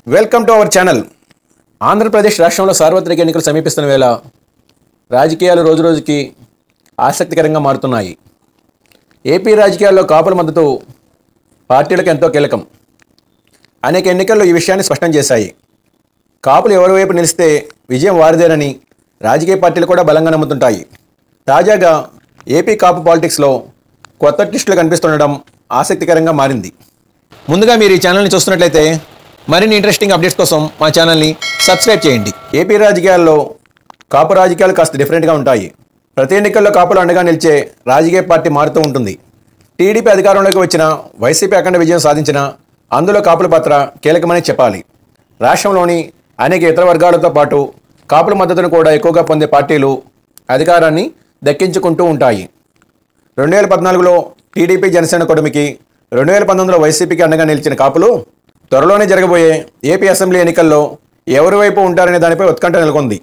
Welcome to our channel. Andhra Pradesh రాష్ట్రంలో సార్వత్రిక ఎన్నికలు సమీపిస్తున్న వేళ రాజకీయాలు రోజురోజుకి ఆసక్తికరంగా మారుతున్నాయి. ఏపీ రాజకీయాల్లో కాపుల మద్దతు పార్టీలకు ఎంతో కీలకం. అనేక ఎన్నికల్లో ఈ విషయాన్ని స్పష్టం చేశాయి. కాపులు ఎవరి వైపు నిలిస్తే విజయం వారిదేనని రాజకీయ పార్టీలు కూడా బలంగా నమ్ముతుంటాయి. తాజాగా ఏపీ కాపు పాలిటిక్స్లో కొత్త ట్విస్టులు కనిపిస్తుండడం ఆసక్తికరంగా మారింది. ముందుగా మీరు ఈ ఛానల్ని చూస్తున్నట్లయితే మరిన్ని ఇంట్రెస్టింగ్ అప్డేట్స్ కోసం మా ఛానల్ని సబ్స్క్రైబ్ చేయండి. ఏపీ రాజకీయాల్లో కాపు రాజకీయాలు కాస్త డిఫరెంట్గా ఉంటాయి. ప్రతి ఎన్నికల్లో కాపులు అండగా నిలిచే రాజకీయ పార్టీ మారుతూ ఉంటుంది. టీడీపీ అధికారంలోకి వచ్చిన, వైసీపీ అఖండ విజయం సాధించిన, అందులో కాపుల పాత్ర కీలకమని చెప్పాలి. రాష్ట్రంలోని అనేక ఇతర వర్గాలతో పాటు కాపుల మద్దతును కూడా ఎక్కువగా పొందే పార్టీలు అధికారాన్ని దక్కించుకుంటూ ఉంటాయి. 2014లో టీడీపీ జనసేన కూటమికి, 2019లో వైసీపీకి అండగా నిలిచిన కాపులు త్వరలోనే జరగబోయే ఏపీ అసెంబ్లీ ఎన్నికల్లో ఎవరి వైపు ఉంటారనే దానిపై ఉత్కంఠ నెలకొంది.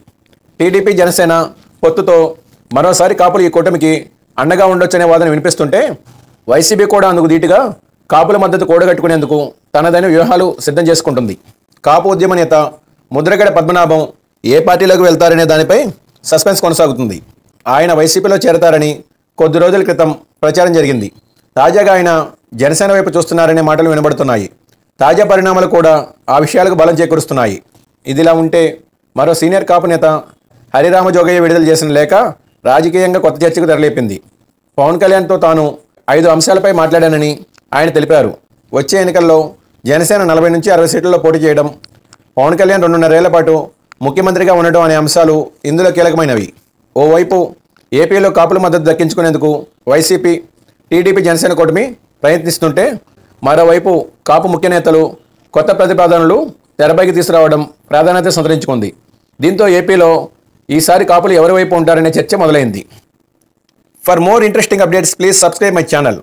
టీడీపీ జనసేన పొత్తుతో మరోసారి కాపులు ఈ కూటమికి అండగా ఉండొచ్చనే వాదన వినిపిస్తుంటే, వైసీపీ కూడా అందుకు ధీటుగా కాపుల మద్దతు కూడగట్టుకునేందుకు తనదైన వ్యూహాలు సిద్ధం చేసుకుంటుంది. కాపు ఉద్యమ నేత ముద్రగడ పద్మనాభం ఏ పార్టీలోకి వెళ్తారనే దానిపై సస్పెన్స్ కొనసాగుతుంది. ఆయన వైసీపీలో చేరతారని కొద్ది రోజుల క్రితం ప్రచారం జరిగింది. తాజాగా ఆయన జనసేన వైపు చూస్తున్నారనే మాటలు వినబడుతున్నాయి. తాజా పరిణామాలు కూడా ఆ విషయాలకు బలం చేకూరుస్తున్నాయి. ఇదిలా ఉంటే మరో సీనియర్ కాపు నేత హరిరామ జోగయ్య విడుదల చేసిన లేఖ రాజకీయంగా కొత్త చర్చకు తెరలేపింది. పవన్ కళ్యాణ్తో తాను 5 అంశాలపై మాట్లాడానని ఆయన తెలిపారు. వచ్చే ఎన్నికల్లో జనసేన 40 నుంచి 60 సీట్లలో పోటీ చేయడం, పవన్ కళ్యాణ్ 2.5 ఏళ్ల పాటు ముఖ్యమంత్రిగా ఉండడం అనే అంశాలు ఇందులో కీలకమైనవి. ఓవైపు ఏపీలో కాపుల మద్దతు దక్కించుకునేందుకు వైసీపీ, టీడీపీ జనసేన కూటమి ప్రయత్నిస్తుంటే, మరోవైపు కాపు ముఖ్య నేతలు కొత్త ప్రతిపాదనలు తెరపైకి తీసుకురావడం ప్రాధాన్యత సంతరించుకుంది. దీంతో ఏపీలో ఈసారి కాపులు ఎవరి వైపు ఉంటారనే చర్చ మొదలైంది. For more interesting updates please subscribe my channel.